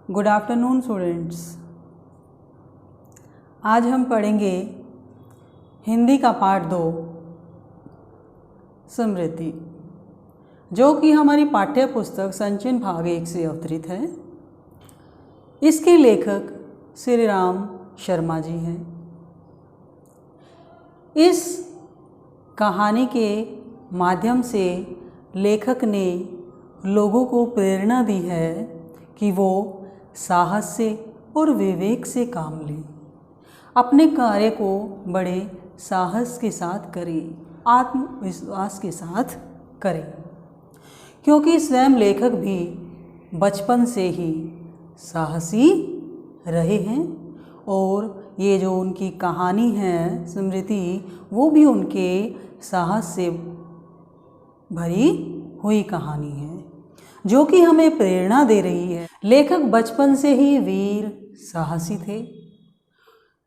Good afternoon students. आज हम पढ़ेंगे हिंदी का पाठ 2 स्मृति, जो कि हमारी पाठ्य पुस्तक संचिन भाग 1 से अवतरित है। इसके लेखक श्री राम शर्मा जी हैं। इस कहानी के माध्यम से लेखक ने लोगों को प्रेरणा दी है कि वो साहस से और विवेक से काम लें, अपने कार्य को बड़े साहस के साथ करें, आत्मविश्वास के साथ करें, क्योंकि स्वयं लेखक भी बचपन से ही साहसी रहे हैं और ये जो उनकी कहानी है स्मृति, वो भी उनके साहस से भरी हुई कहानी है, जो कि हमें प्रेरणा दे रही है। लेखक बचपन से ही वीर साहसी थे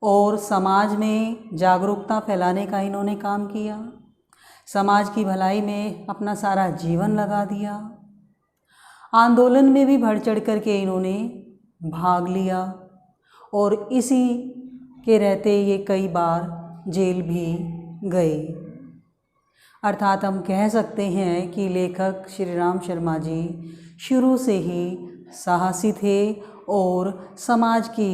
और समाज में जागरूकता फैलाने का इन्होंने काम किया। समाज की भलाई में अपना सारा जीवन लगा दिया। आंदोलन में भी बढ़ चढ़ कर के इन्होंने भाग लिया और इसी के रहते ये कई बार जेल भी गए। अर्थात हम कह सकते हैं कि लेखक श्री राम शर्मा जी शुरू से ही साहसी थे और समाज की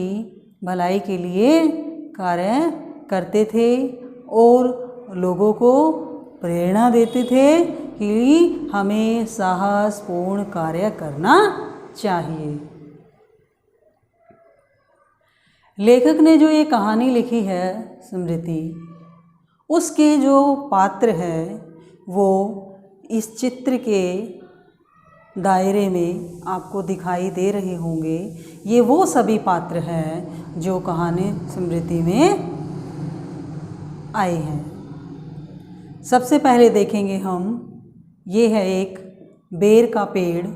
भलाई के लिए कार्य करते थे और लोगों को प्रेरणा देते थे कि हमें साहसपूर्ण कार्य करना चाहिए। लेखक ने जो ये कहानी लिखी है स्मृति, उसके जो पात्र हैं वो इस चित्र के दायरे में आपको दिखाई दे रहे होंगे। ये वो सभी पात्र हैं जो कहानी स्मृति में आए हैं। सबसे पहले देखेंगे हम, ये है एक बेर का पेड़।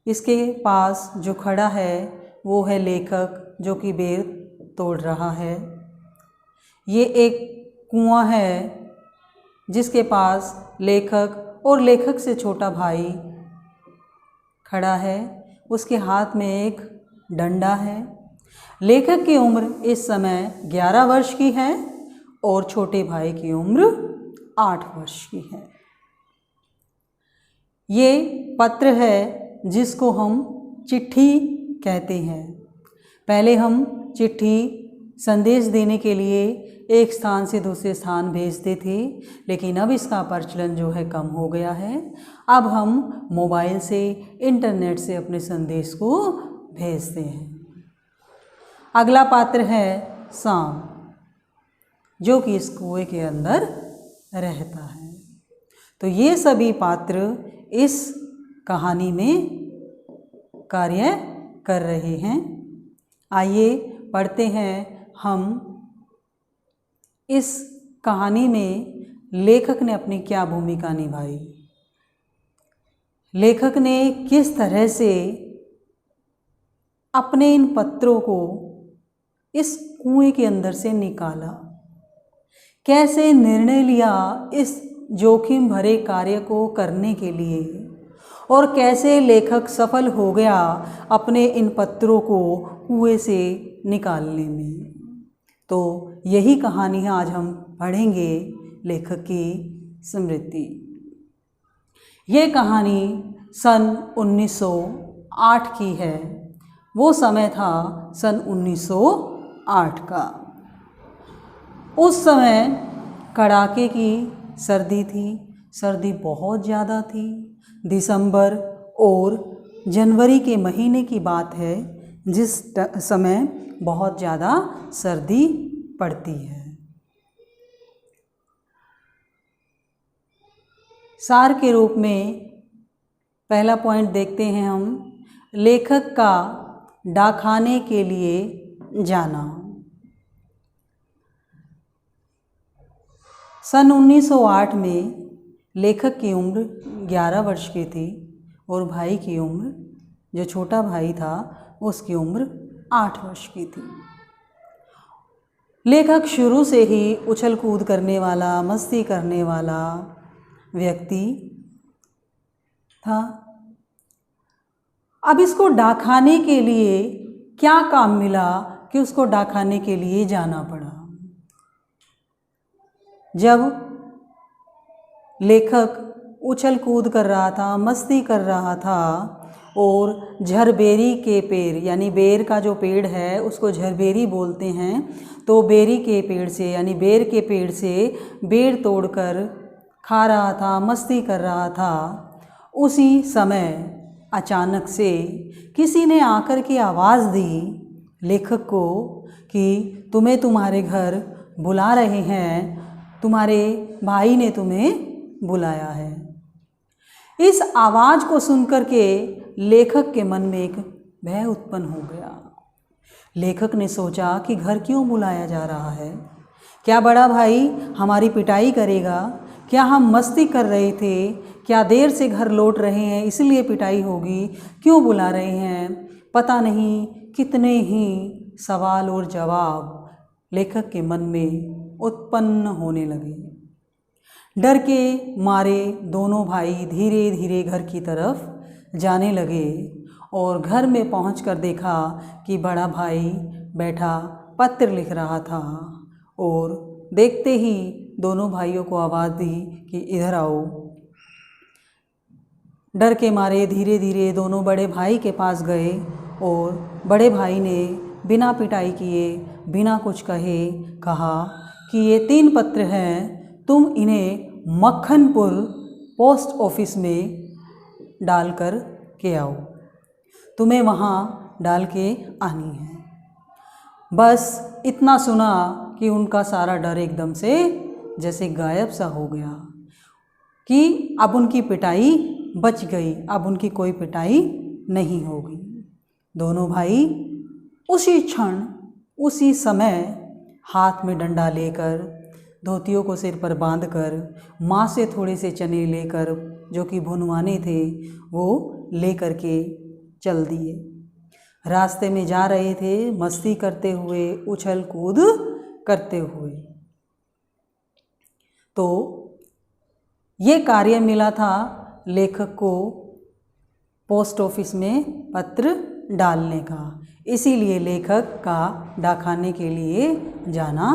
इसके पास जो खड़ा है वो है लेखक, जो कि बेर तोड़ रहा है। ये एक कुआं है जिसके पास लेखक और लेखक से छोटा भाई खड़ा है। उसके हाथ में एक डंडा है। लेखक की उम्र इस समय 11 वर्ष की है और छोटे भाई की उम्र 8 वर्ष की है। ये पत्र है जिसको हम चिट्ठी कहते हैं। पहले हम चिट्ठी संदेश देने के लिए एक स्थान से दूसरे स्थान भेजते थे, लेकिन अब इसका प्रचलन जो है कम हो गया है। अब हम मोबाइल से, इंटरनेट से अपने संदेश को भेजते हैं। अगला पात्र है सांप, जो कि इस कुएं के अंदर रहता है। तो ये सभी पात्र इस कहानी में कार्य कर रहे हैं। आइए पढ़ते हैं हम इस कहानी में लेखक ने अपनी क्या भूमिका निभाई, लेखक ने किस तरह से अपने इन पत्रों को इस कुएं के अंदर से निकाला, कैसे निर्णय लिया इस जोखिम भरे कार्य को करने के लिए, और कैसे लेखक सफल हो गया अपने इन पत्रों को कुएं से निकालने में। तो यही कहानी आज हम पढ़ेंगे, लेखक की स्मृति। ये कहानी सन 1908 की है। वो समय था सन 1908 का। उस समय कड़ाके की सर्दी थी। सर्दी बहुत ज़्यादा थी। दिसंबर और जनवरी के महीने की बात है, जिस समय बहुत ज़्यादा सर्दी पड़ती है। सार के रूप में पहला पॉइंट देखते हैं हम, लेखक का डाकखाने के लिए जाना। सन 1908 में लेखक की उम्र 11 वर्ष की थी और भाई की उम्र, जो छोटा भाई था, उसकी उम्र 8 वर्ष की थी। लेखक शुरू से ही उछल कूद करने वाला, मस्ती करने वाला व्यक्ति था। अब इसको डाकखाने के लिए क्या काम मिला कि उसको डाकखाने के लिए जाना पड़ा। जब लेखक उछल कूद कर रहा था, मस्ती कर रहा था और झरबेरी के पेड़ यानी बेर का जो पेड़ है उसको झरबेरी बोलते हैं, तो बेरी के पेड़ से यानी बेर के पेड़ से बेर तोड़कर खा रहा था, मस्ती कर रहा था। उसी समय अचानक से किसी ने आकर के आवाज़ दी लेखक को कि तुम्हें तुम्हारे घर बुला रहे हैं, तुम्हारे भाई ने तुम्हें बुलाया है। इस आवाज़ को सुनकर के लेखक के मन में एक भय उत्पन्न हो गया। लेखक ने सोचा कि घर क्यों बुलाया जा रहा है, क्या बड़ा भाई हमारी पिटाई करेगा, क्या हम मस्ती कर रहे थे, क्या देर से घर लौट रहे हैं इसलिए पिटाई होगी, क्यों बुला रहे हैं। पता नहीं कितने ही सवाल और जवाब लेखक के मन में उत्पन्न होने लगे। डर के मारे दोनों भाई धीरे धीरे घर की तरफ जाने लगे और घर में पहुंचकर देखा कि बड़ा भाई बैठा पत्र लिख रहा था और देखते ही दोनों भाइयों को आवाज़ दी कि इधर आओ। डर के मारे धीरे धीरे दोनों बड़े भाई के पास गए और बड़े भाई ने बिना पिटाई किए, बिना कुछ कहे कहा कि ये 3 पत्र हैं, तुम इन्हें मक्खनपुर पोस्ट ऑफिस में डाल कर के आओ, तुम्हें वहाँ डाल के आनी है। बस इतना सुना कि उनका सारा डर एकदम से जैसे गायब सा हो गया कि अब उनकी पिटाई बच गई, अब उनकी कोई पिटाई नहीं होगी। दोनों भाई उसी क्षण उसी समय हाथ में डंडा लेकर, धोतियों को सिर पर बांधकर, माँ से थोड़े से चने लेकर जो कि भुनवाने थे वो लेकर के चल दिए। रास्ते में जा रहे थे मस्ती करते हुए, उछल कूद करते हुए। तो ये कार्य मिला था लेखक को पोस्ट ऑफिस में पत्र डालने का, इसीलिए लेखक का डाकखाने के लिए जाना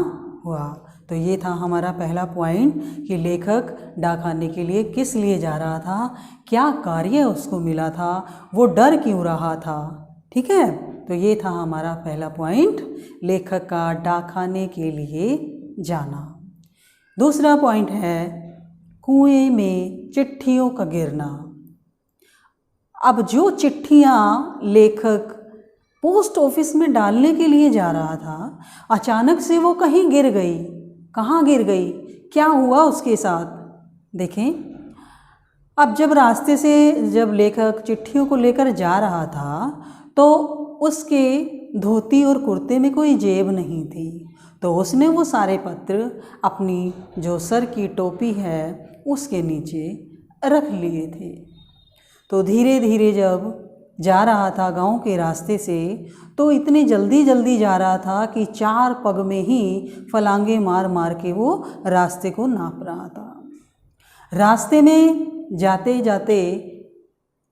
हुआ। तो ये था हमारा पहला पॉइंट कि लेखक डाकखाने के लिए किस लिए जा रहा था, क्या कार्य उसको मिला था, वो डर क्यों रहा था। ठीक है, तो ये था हमारा पहला पॉइंट, लेखक का डाकखाने के लिए जाना। दूसरा पॉइंट है कुएं में चिट्ठियों का गिरना। अब जो चिट्ठियाँ लेखक पोस्ट ऑफिस में डालने के लिए जा रहा था, अचानक से वो कहीं गिर गई। कहाँ गिर गई, क्या हुआ उसके साथ, देखें। अब जब रास्ते से जब लेखक चिट्ठियों को लेकर जा रहा था तो उसके धोती और कुर्ते में कोई जेब नहीं थी, तो उसने वो सारे पत्र अपनी जो सर की टोपी है उसके नीचे रख लिए थे। तो धीरे धीरे जब जा रहा था गांव के रास्ते से, तो इतनी जल्दी जल्दी जा रहा था कि 4 पग में ही फलांगे मार मार के वो रास्ते को नाप रहा था। रास्ते में जाते जाते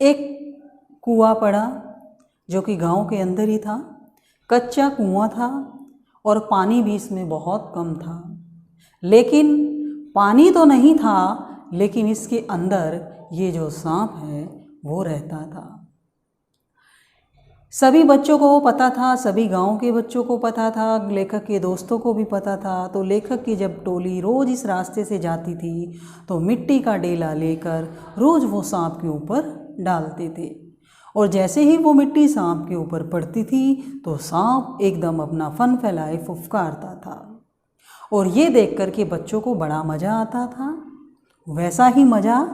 एक कुआं पड़ा जो कि गांव के अंदर ही था। कच्चा कुआं था और पानी भी इसमें बहुत कम था, लेकिन पानी तो नहीं था, लेकिन इसके अंदर ये जो सांप है वो रहता था। सभी बच्चों को पता था, सभी गांव के बच्चों को पता था, लेखक के दोस्तों को भी पता था। तो लेखक की जब टोली रोज़ इस रास्ते से जाती थी तो मिट्टी का डेला लेकर रोज़ वो सांप के ऊपर डालते थे, और जैसे ही वो मिट्टी सांप के ऊपर पड़ती थी तो सांप एकदम अपना फन फैलाए फुफकारता था, और ये देख कर के बच्चों को बड़ा मज़ा आता था। वैसा ही मज़ा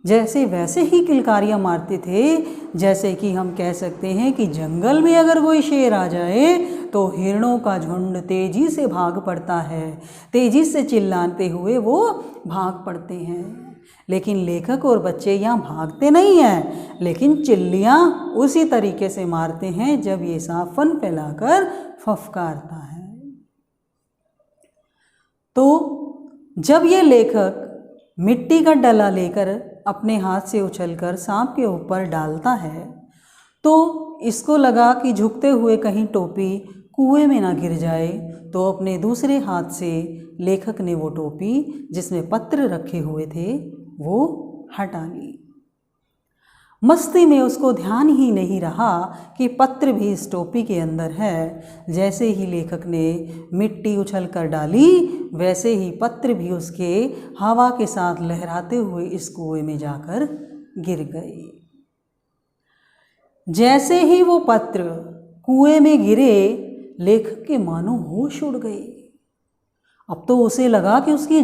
जैसे वैसे ही किलकारियाँ मारते थे, जैसे कि हम कह सकते हैं कि जंगल में अगर कोई शेर आ जाए तो हिरणों का झुंड तेज़ी से भाग पड़ता है, तेज़ी से चिल्लाते हुए वो भाग पड़ते हैं। लेकिन लेखक और बच्चे यहाँ भागते नहीं हैं, लेकिन चिल्लियाँ उसी तरीके से मारते हैं जब ये सांप फन फैलाकर फफकारता है। तो जब ये लेखक मिट्टी का डला लेकर अपने हाथ से उछलकर सांप के ऊपर डालता है तो इसको लगा कि झुकते हुए कहीं टोपी कुएं में ना गिर जाए, तो अपने दूसरे हाथ से लेखक ने वो टोपी जिसमें पत्र रखे हुए थे वो हटा ली। मस्ती में उसको ध्यान ही नहीं रहा कि पत्र भी इस टोपी के अंदर है। जैसे ही लेखक ने मिट्टी उछल कर डाली, वैसे ही पत्र भी उसके हवा के साथ लहराते हुए इस कुएं में जाकर गिर गए। जैसे ही वो पत्र कुएं में गिरे, लेखक के मानो होश उड़ गए। अब तो उसे लगा कि उसकी